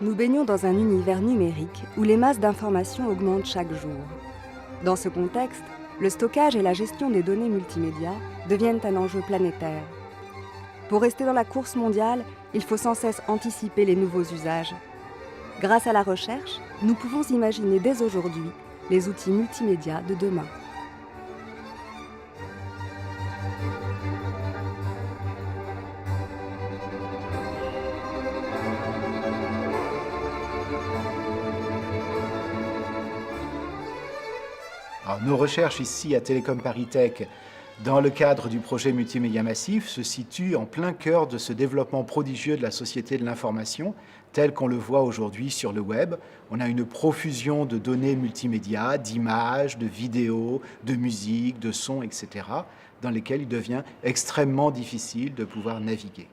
Nous baignons dans un univers numérique où les masses d'informations augmentent chaque jour. Dans ce contexte, le stockage et la gestion des données multimédia deviennent un enjeu planétaire. Pour rester dans la course mondiale, il faut sans cesse anticiper les nouveaux usages. Grâce à la recherche, nous pouvons imaginer dès aujourd'hui les outils multimédia de demain. Alors, nos recherches ici à Télécom ParisTech, dans le cadre du projet Multimédia Massif, se situent en plein cœur de ce développement prodigieux de la société de l'information, tel qu'on le voit aujourd'hui sur le web. On a une profusion de données multimédia, d'images, de vidéos, de musique, de sons, etc., dans lesquelles il devient extrêmement difficile de pouvoir naviguer.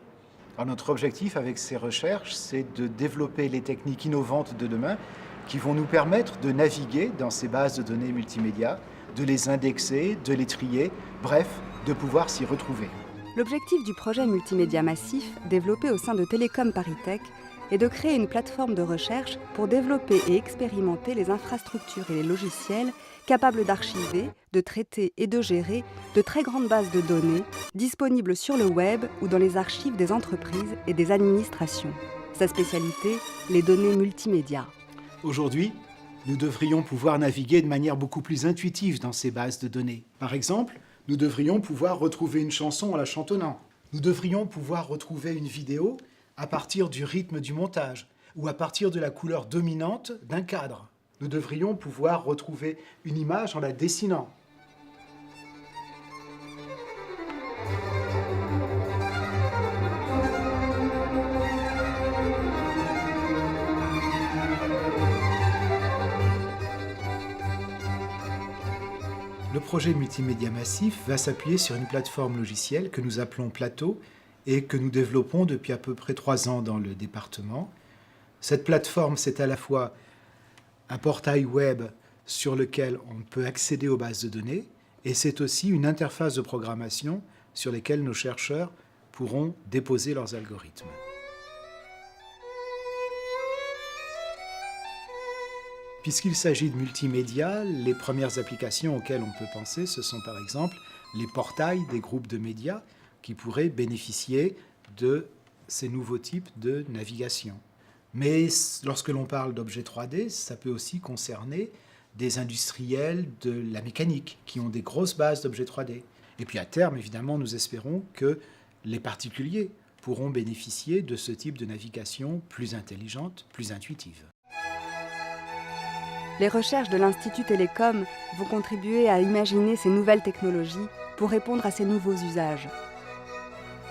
Alors, notre objectif avec ces recherches, c'est de développer les techniques innovantes de demain qui vont nous permettre de naviguer dans ces bases de données multimédia, de les indexer, de les trier, bref, de pouvoir s'y retrouver. L'objectif du projet Multimédia Massif, développé au sein de Télécom ParisTech, est de créer une plateforme de recherche pour développer et expérimenter les infrastructures et les logiciels capables d'archiver, de traiter et de gérer de très grandes bases de données disponibles sur le web ou dans les archives des entreprises et des administrations. Sa spécialité, les données multimédia. Aujourd'hui, nous devrions pouvoir naviguer de manière beaucoup plus intuitive dans ces bases de données. Par exemple, nous devrions pouvoir retrouver une chanson en la chantonnant. Nous devrions pouvoir retrouver une vidéo à partir du rythme du montage ou à partir de la couleur dominante d'un cadre. Nous devrions pouvoir retrouver une image en la dessinant. Le projet Multimédia Massif va s'appuyer sur une plateforme logicielle que nous appelons Plateau et que nous développons depuis à peu près 3 ans dans le département. Cette plateforme, c'est à la fois un portail web sur lequel on peut accéder aux bases de données et c'est aussi une interface de programmation sur laquelle nos chercheurs pourront déposer leurs algorithmes. Puisqu'il s'agit de multimédia, les premières applications auxquelles on peut penser, ce sont par exemple les portails des groupes de médias qui pourraient bénéficier de ces nouveaux types de navigation. Mais lorsque l'on parle d'objets 3D, ça peut aussi concerner des industriels de la mécanique qui ont des grosses bases d'objets 3D. Et puis à terme, évidemment, nous espérons que les particuliers pourront bénéficier de ce type de navigation plus intelligente, plus intuitive. Les recherches de l'Institut Télécom vont contribuer à imaginer ces nouvelles technologies pour répondre à ces nouveaux usages.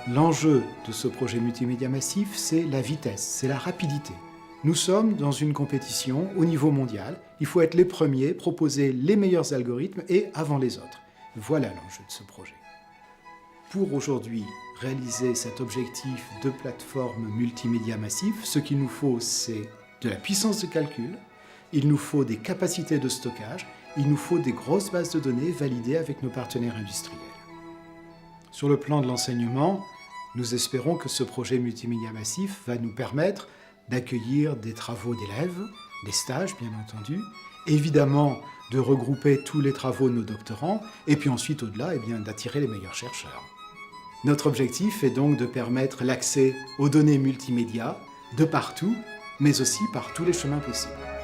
L'enjeu de ce projet multimédia massif, c'est la vitesse, c'est la rapidité. Nous sommes dans une compétition au niveau mondial. Il faut être les premiers, proposer les meilleurs algorithmes et avant les autres. Voilà l'enjeu de ce projet. Pour aujourd'hui réaliser cet objectif de plateforme multimédia massif, ce qu'il nous faut, c'est de la puissance de calcul, il nous faut des capacités de stockage, il nous faut des grosses bases de données validées avec nos partenaires industriels. Sur le plan de l'enseignement, nous espérons que ce projet multimédia massif va nous permettre d'accueillir des travaux d'élèves, des stages bien entendu, évidemment de regrouper tous les travaux de nos doctorants, et puis ensuite au-delà, d'attirer les meilleurs chercheurs. Notre objectif est donc de permettre l'accès aux données multimédia de partout, mais aussi par tous les chemins possibles.